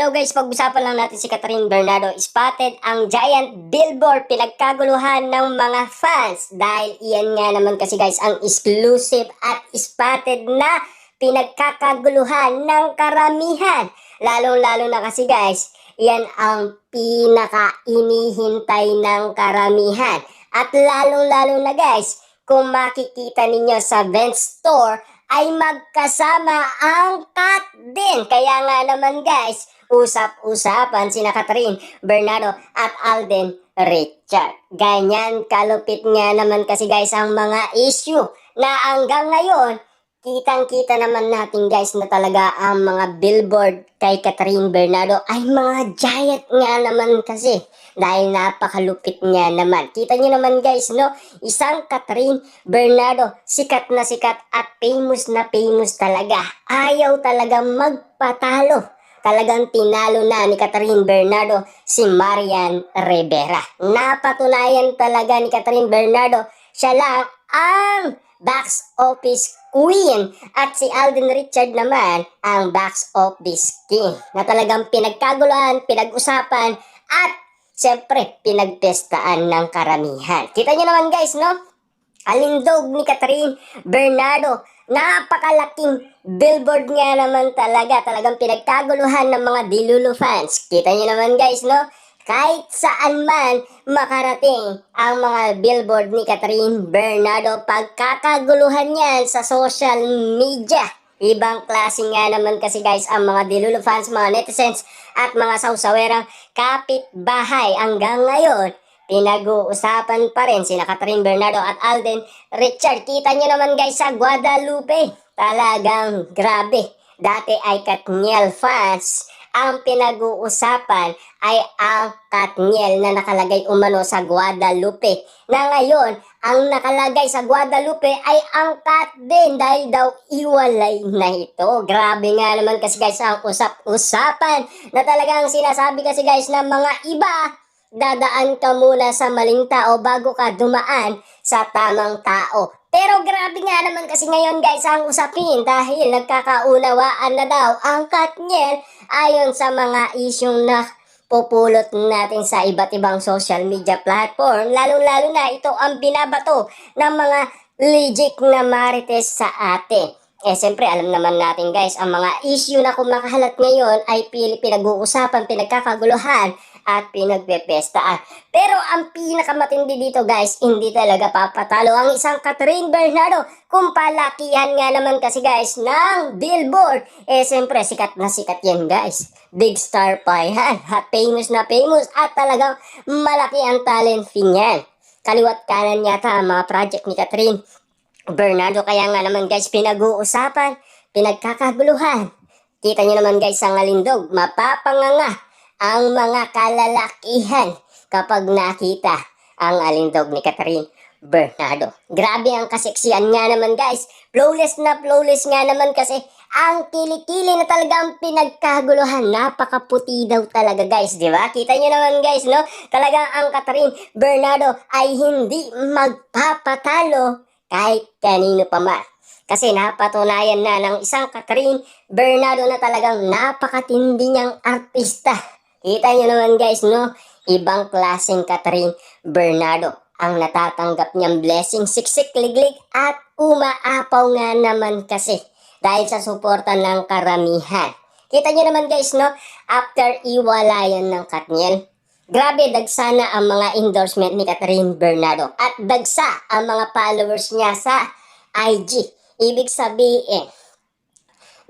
Hello guys, pag-usapan lang natin si Catherine Bernardo. Spotted ang giant billboard, pinagkaguluhan ng mga fans. Dahil iyan nga naman kasi guys, ang exclusive at spotted na pinagkakaguluhan ng karamihan. Lalong-lalo na kasi guys, iyan ang pinaka-inihintay ng karamihan. At lalong-lalo na guys, kung makikita ninyo sa Vent Store, ay magkasama ang cat din. Kaya nga naman guys, usap-usapan sina Catherine Bernardo at Alden Richard. Ganyan kalupit nga naman kasi guys ang mga issue na hanggang ngayon, kitang-kita naman natin guys na talaga ang mga billboard kay Catherine Bernardo ay mga giant nga naman kasi. Dahil napakalupit nga naman. Kita nyo naman guys, no? Isang Catherine Bernardo, sikat na sikat at famous na famous talaga. Ayaw talagang magpatalo. Talagang tinalo na ni Catherine Bernardo si Marian Rivera. Napatunayan talaga ni Catherine Bernardo, siya lang ang box office queen at si Alden Richard naman ang box office king na talagang pinagkaguluhan, pinag-usapan at siyempre pinagpestaan ng karamihan. Kita nyo naman guys, no? Alindog ni Catherine Bernardo, napakalaking billboard nga naman talaga. Talagang pinagkaguluhan ng mga Dilulu fans. Kita nyo naman guys, no? Kahit saan man makarating ang mga billboard ni Catherine Bernardo, pagkakaguluhan yan sa social media. Ibang klase nga naman kasi guys ang mga Dilulu fans, mga netizens at mga sausawerang kapitbahay. Hanggang ngayon, pinag-uusapan pa rin sina Catherine Bernardo at Alden Richard. Kita nyo naman guys sa Guadalupe. Talagang grabe. Dati ay Katniel fans. Ang pinag-uusapan ay ang Katniel na nakalagay umano sa Guadalupe. Na ngayon, ang nakalagay sa Guadalupe ay ang Kat din dahil daw iwalay na ito. Grabe nga naman kasi guys ang usap-usapan na talagang sinasabi kasi guys ng mga iba, dadaan ka muna sa maling tao bago ka dumaan sa tamang tao. Pero grabe nga naman kasi ngayon guys ang usapin dahil nagkakaunawaan na daw ang Katniel ayon sa mga isyong na pupulot natin sa iba't ibang social media platform. Lalo-lalo na ito ang binabato ng mga legit na marites sa atin. Siyempre alam naman natin guys, ang mga issue na kumakahalat ngayon ay pinag-uusapan, pinagkakaguluhan at pinagpepestaan. Pero ang pinakamatindi dito guys, hindi talaga papatalo ang isang Catherine Bernardo kung palakihan nga naman kasi guys ng billboard. Siyempre sikat na sikat yan guys. Big star pa yan. At famous na famous at talagang malaki ang talent fee niyan. Kaliwat kanan yata ang mga project ni Catherine Bernardo. Kaya nga naman guys pinag-uusapan, pinagkakaguluhan. Kita nyo naman guys ang alindog, mapapanganga ang mga kalalakihan kapag nakita ang alindog ni Catherine Bernardo. Grabe ang kaseksiyan nga naman guys. Flawless na flawless nga naman kasi ang kilikili na talagang pinagkaguluhan. Napakaputi daw talaga guys, di ba? Kita nyo naman guys, no? Talagang ang Catherine Bernardo ay hindi magpapatalo kahit kanino pa man. Kasi napatunayan na ng isang Catherine Bernardo na talagang napakatindi niyang artista. Kita nyo naman guys, no? Ibang klaseng Catherine Bernardo ang natatanggap niyang blessing, siksik, liglig at umaapaw nga naman kasi dahil sa suporta ng karamihan. Kita nyo naman guys, no? After iwalayan ng Katniel, grabe dagsa na ang mga endorsement ni Catherine Bernardo at dagsa ang mga followers niya sa IG. Ibig sabihin,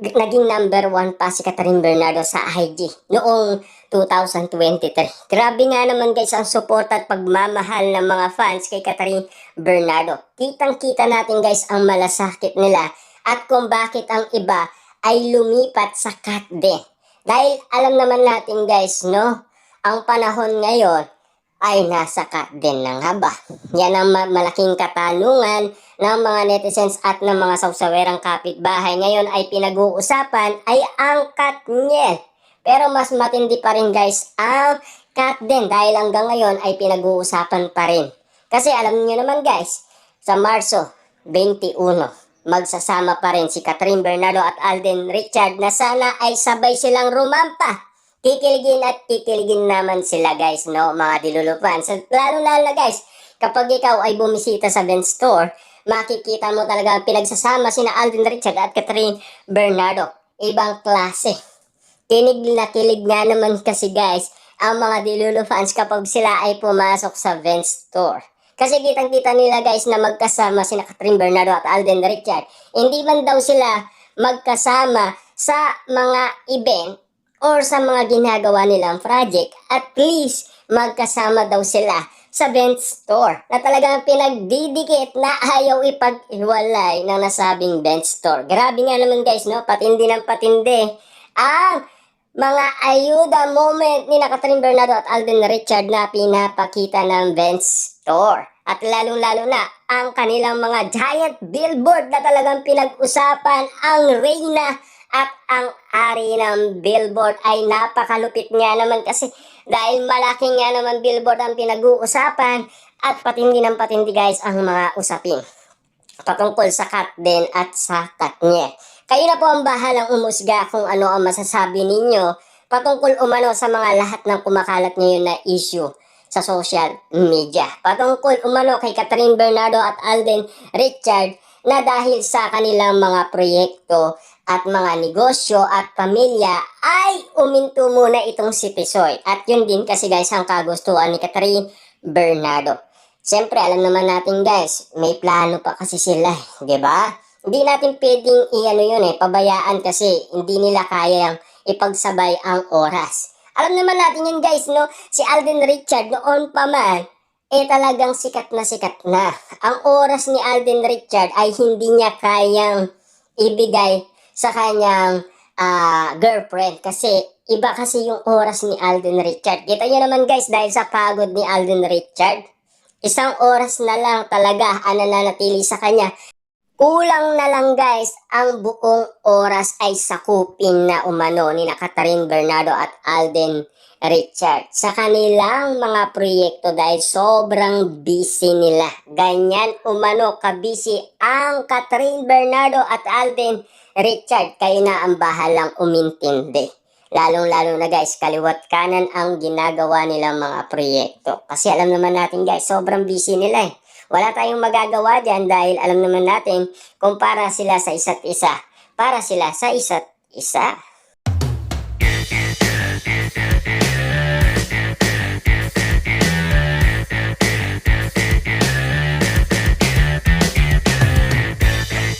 naging number 1 pa si Catherine Bernardo sa IG noong 2023. Grabe nga naman guys ang support at pagmamahal ng mga fans kay Catherine Bernardo. Kitang-kita natin guys ang malasakit nila at kung bakit ang iba ay lumipat sa Kat din. Dahil alam naman natin guys, no? Ang panahon ngayon ay nasa Kat din ng haba. Yan ang malaking katanungan ng mga netizens at ng mga sausawerang kapitbahay. Ngayon ay pinag-uusapan ay ang Katniel. Pero mas matindi pa rin guys ang Kat din dahil hanggang ngayon ay pinag-uusapan pa rin. Kasi alam niyo naman guys, sa Marso 21, magsasama pa rin si Catherine Bernardo at Alden Richard na sana ay sabay silang rumampa kikiligin at kikiligin naman sila guys, no, mga Dilulu fans. At lalo-lalo na guys, kapag ikaw ay bumisita sa Ben's Store, makikita mo talaga pinagsasama sina Alden Richard at Catherine Bernardo. Ibang klase. Kinig na kilig nga naman kasi guys, ang mga Dilulu fans kapag sila ay pumasok sa Ben's Store. Kasi kitang-kita nila guys na magkasama sina Catherine Bernardo at Alden Richard. Hindi man daw sila magkasama sa mga event or sa mga ginagawa nilang project, at least magkasama daw sila sa Ben's Store na talagang pinagdidikit na ayaw ipag-iwalay ng nasabing Ben's Store. Grabe nga naman guys, no? Patindi ng patindi ang mga ayuda moment ni Catherine Bernardo at Alden Richard na pinapakita ng Ben's Store. At lalong-lalo na ang kanilang mga giant billboard na talagang pinag-usapan. Ang reyna at ang ari ng billboard ay napakalupit nga naman kasi dahil malaki nga naman billboard ang pinag-uusapan, at patindi ng patindi guys ang mga usapin patungkol sa Katden at sa Katniel. Kayo na po ang bahalang umusga kung ano ang masasabi ninyo patungkol umano sa mga lahat ng kumakalat ngayon na issue sa social media. Patungkol umano kay Catherine Bernardo at Alden Richard na dahil sa kanilang mga proyekto at mga negosyo at pamilya ay uminto muna itong si Tisoy. At yun din kasi guys ang kagustuhan ni Catherine Bernardo. Siyempre alam naman natin guys, may plano pa kasi sila, di ba? Hindi natin pwedeng pabayaan kasi hindi nila kayang ipagsabay ang oras. Alam naman natin yun guys, no? Si Alden Richard noon pa man, talagang sikat na. Ang oras ni Alden Richard ay hindi niya kayang ibigay sa kanyang girlfriend. Kasi iba kasi yung oras ni Alden Richard. Kita niyo naman guys, dahil sa pagod ni Alden Richard, isang oras na lang talaga ang nananatili sa kanya. Kulang na lang guys, ang buong oras ay sakupin na umano ni Catherine Bernardo at Alden Richard sa kanilang mga proyekto dahil sobrang busy nila. Ganyan umano ka-busy ang Catherine Bernardo at Alden Richard. Kayo na ang bahalang umintindi. Lalong-lalo na guys, kaliwat kanan ang ginagawa nilang mga proyekto. Kasi alam naman natin guys, sobrang busy nila eh. Wala tayong magagawa dyan dahil alam naman natin kung para sila sa isa't isa. Para sila sa isa't isa.